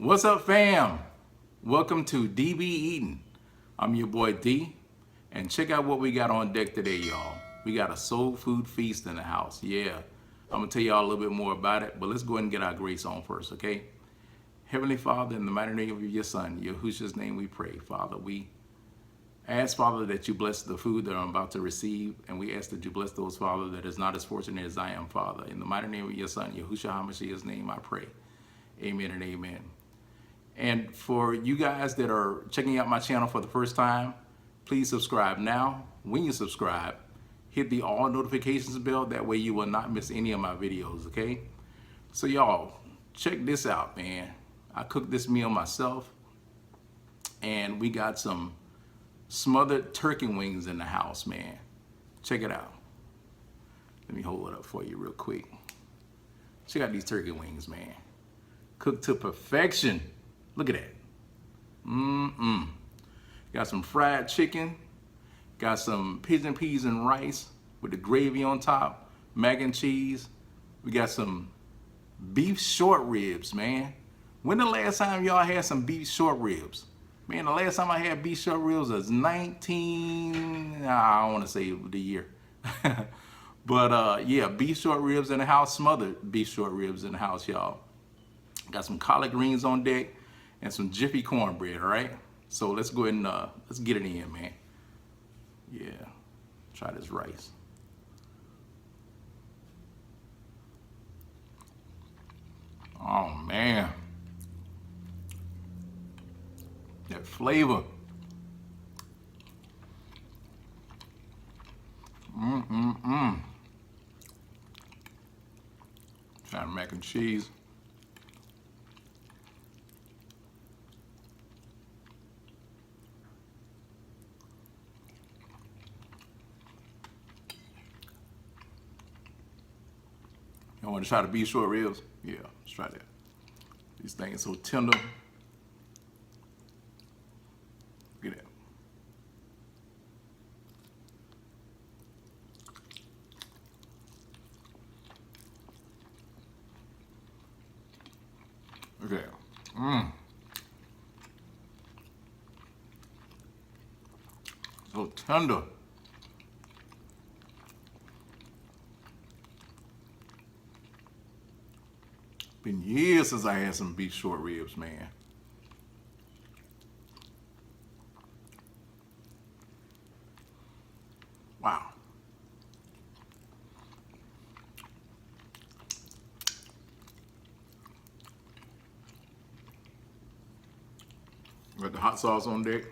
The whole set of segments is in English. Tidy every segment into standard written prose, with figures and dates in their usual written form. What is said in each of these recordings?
What's up, fam? Welcome to DB Eating. I'm your boy D, and check out what we got on deck today, y'all. We got a soul food feast in the house. Yeah, I'm gonna tell y'all a little bit more about it, but let's go ahead and get our grace on first, okay? Heavenly Father, in the mighty name of your Son, Yahushua's name, we pray. Father, we ask, Father, that you bless the food that I'm about to receive, and we ask that you bless those, Father, that is not as fortunate as I am, Father. In the mighty name of your Son, Yahushua HaMashiach's name, I pray. Amen and amen. And for you guys that are checking out my channel for the first time, please subscribe now. When you subscribe, hit the all notifications bell. That way you will not miss any of my videos, okay? So y'all, check this out, man. I cooked this meal myself, and we got some smothered turkey wings in the house, man. Check it out. Let me hold it up for you real quick. Check out these turkey wings, man. Cooked to perfection. Look at that. Got some fried chicken. Got some pigeon peas and rice with the gravy on top. Mac and cheese. We got some beef short ribs, man. When the last time y'all had some beef short ribs? Man, the last time I had beef short ribs was I don't want to say the year. But yeah, beef short ribs in the house. Smothered beef short ribs in the house, y'all. Got some collard greens on deck and some jiffy cornbread, all right? So let's go ahead and let's get it in, man. Yeah, try this rice. Oh, man. That flavor. Try mac and cheese. You want to try the beef short ribs? Yeah, let's try that. These things so tender. Look at that. Okay. So tender. Been years since I had some beef short ribs, man. Wow. Got the hot sauce on deck.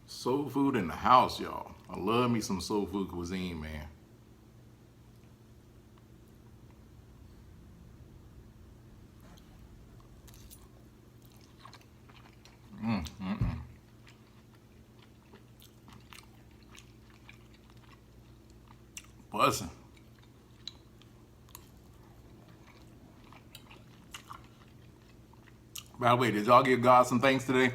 Soul food in the house, y'all. I love me some soul food cuisine, man. Buzzing. By the way, did y'all give God some thanks today?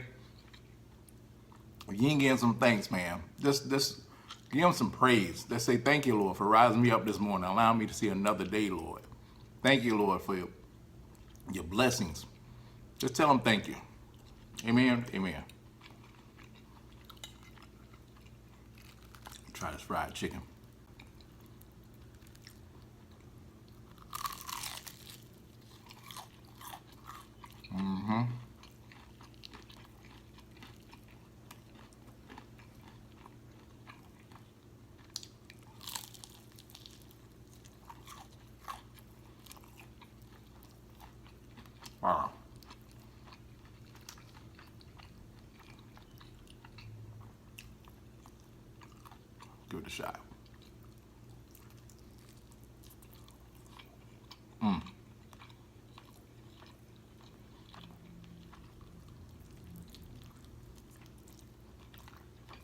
If you ain't getting some thanks, man, just give him some praise. Let's say thank you, Lord, for rising me up this morning, allowing me to see another day, Lord. Thank you, Lord, for your blessings. Just tell him thank you. Amen. Amen. Try this fried chicken. Wow. Give it a shot.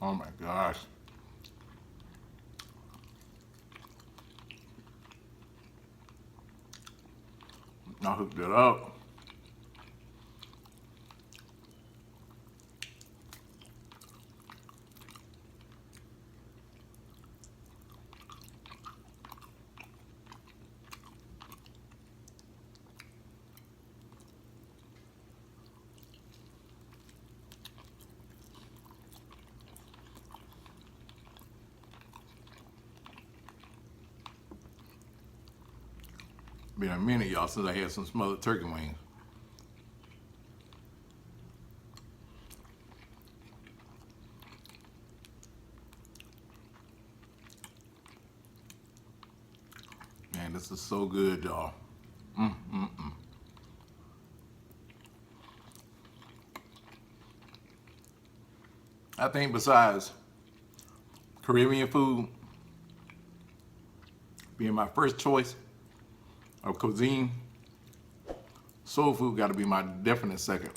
Oh my gosh. I hooked it up. Been a minute, y'all, since I had some smothered turkey wings. Man, this is so good, y'all. I think besides Caribbean food being my first choice of cuisine, soul food got to be my definite second.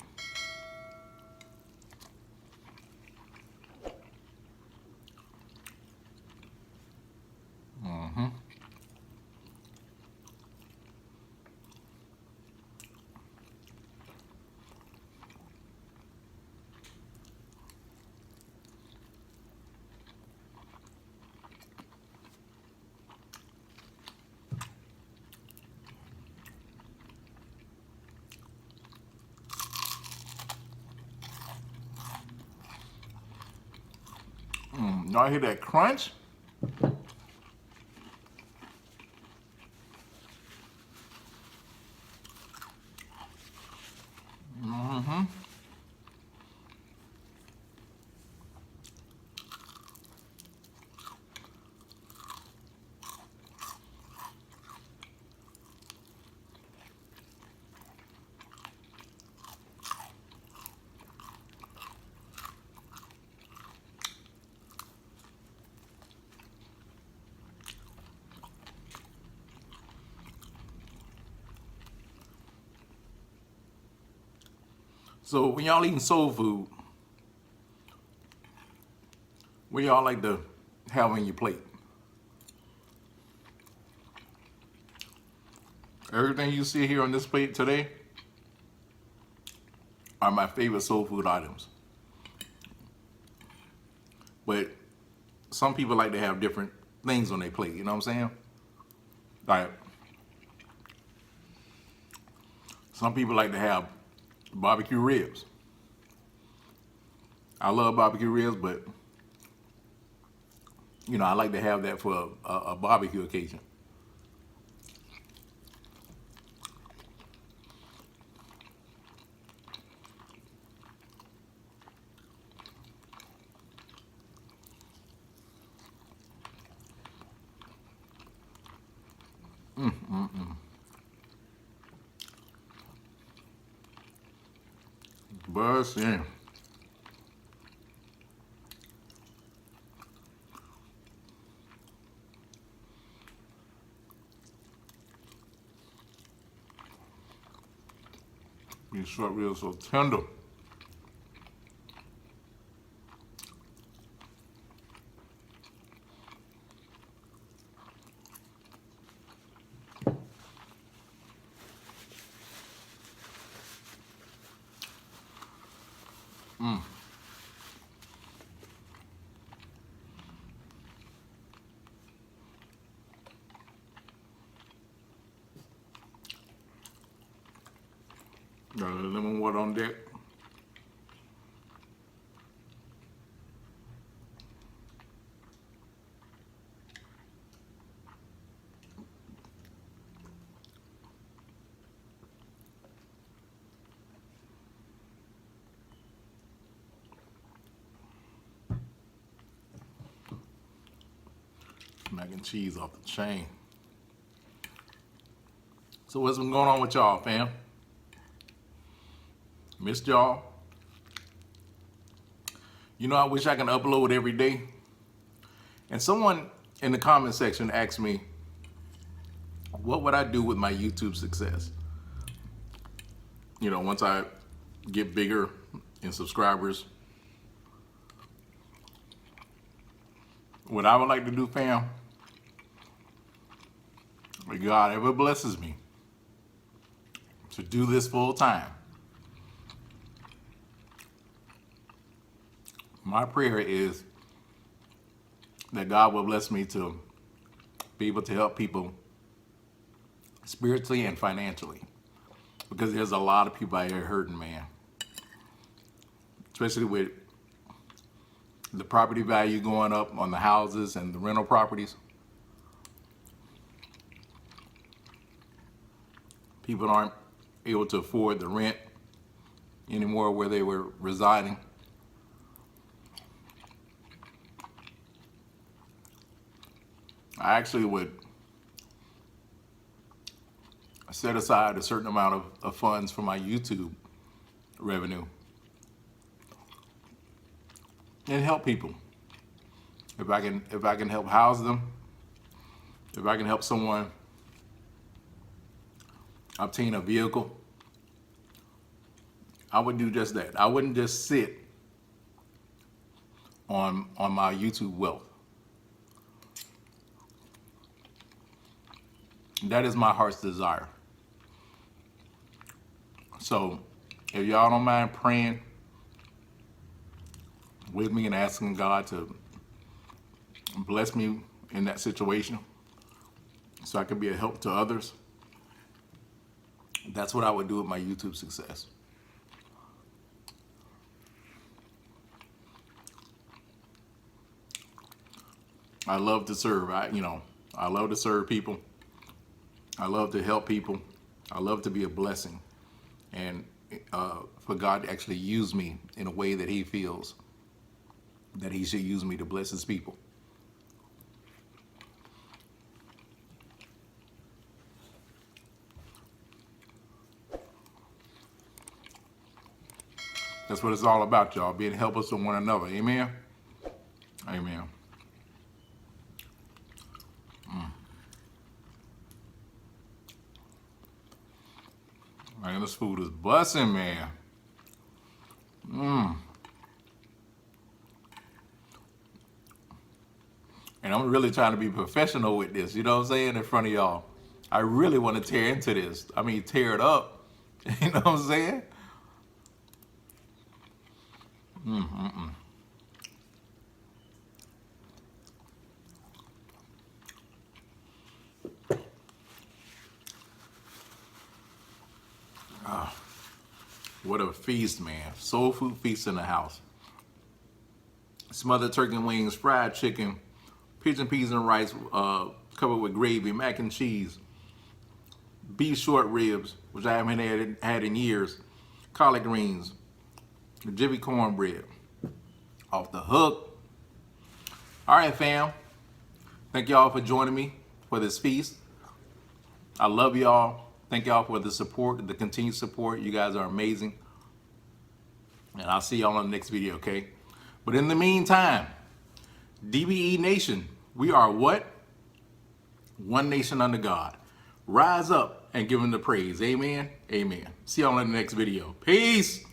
Y'all hear that crunch? So when y'all eating soul food, what y'all like to have on your plate? Everything you see here on this plate today are my favorite soul food items. But some people like to have different things on their plate, you know what I'm saying? Like, some people like to have barbecue ribs. I love barbecue ribs, but you know, I like to have that for a barbecue occasion. But yeah. These short ribs so tender. Got a little lemon water on deck. Mac and cheese off the chain. So what's been going on with y'all, fam? Missed y'all. You know, I wish I can upload every day. And someone in the comment section asked me, what would I do with my YouTube success? You know, once I get bigger in subscribers. What I would like to do, fam, if God ever blesses me to do this full time, my prayer is that God will bless me to be able to help people spiritually and financially. Because there's a lot of people out here hurting, man. Especially with the property value going up on the houses and the rental properties. People aren't able to afford the rent anymore where they were residing. I actually would set aside a certain amount of funds for my YouTube revenue and help people. If I can help house them, if I can help someone obtain a vehicle, I would do just that. I wouldn't just sit on my YouTube wealth. That is my heart's desire. So if y'all don't mind praying with me and asking God to bless me in that situation so I can be a help to others, that's what I would do with my YouTube success. I love to serve. I love to serve people. I love to help people. I love to be a blessing, and for God to actually use me in a way that He feels that He should use me to bless His people. That's what it's all about, y'all. Being helpers to one another. Amen? Amen. Man, this food is busting, man. And I'm really trying to be professional with this, you know what I'm saying, in front of y'all. I really want to tear into this. I mean, tear it up. You know what I'm saying? What a feast, man. Soul food feast in the house. Smothered turkey wings, fried chicken, pigeon peas and rice covered with gravy, mac and cheese, beef short ribs, which I haven't had in years, collard greens, jiffy cornbread. Off the hook. All right, fam. Thank y'all for joining me for this feast. I love y'all. Thank y'all for the support, the continued support. You guys are amazing. And I'll see y'all on the next video, okay? But in the meantime, DBE Nation, we are what? One nation under God. Rise up and give Him the praise. Amen. Amen. See y'all in the next video. Peace.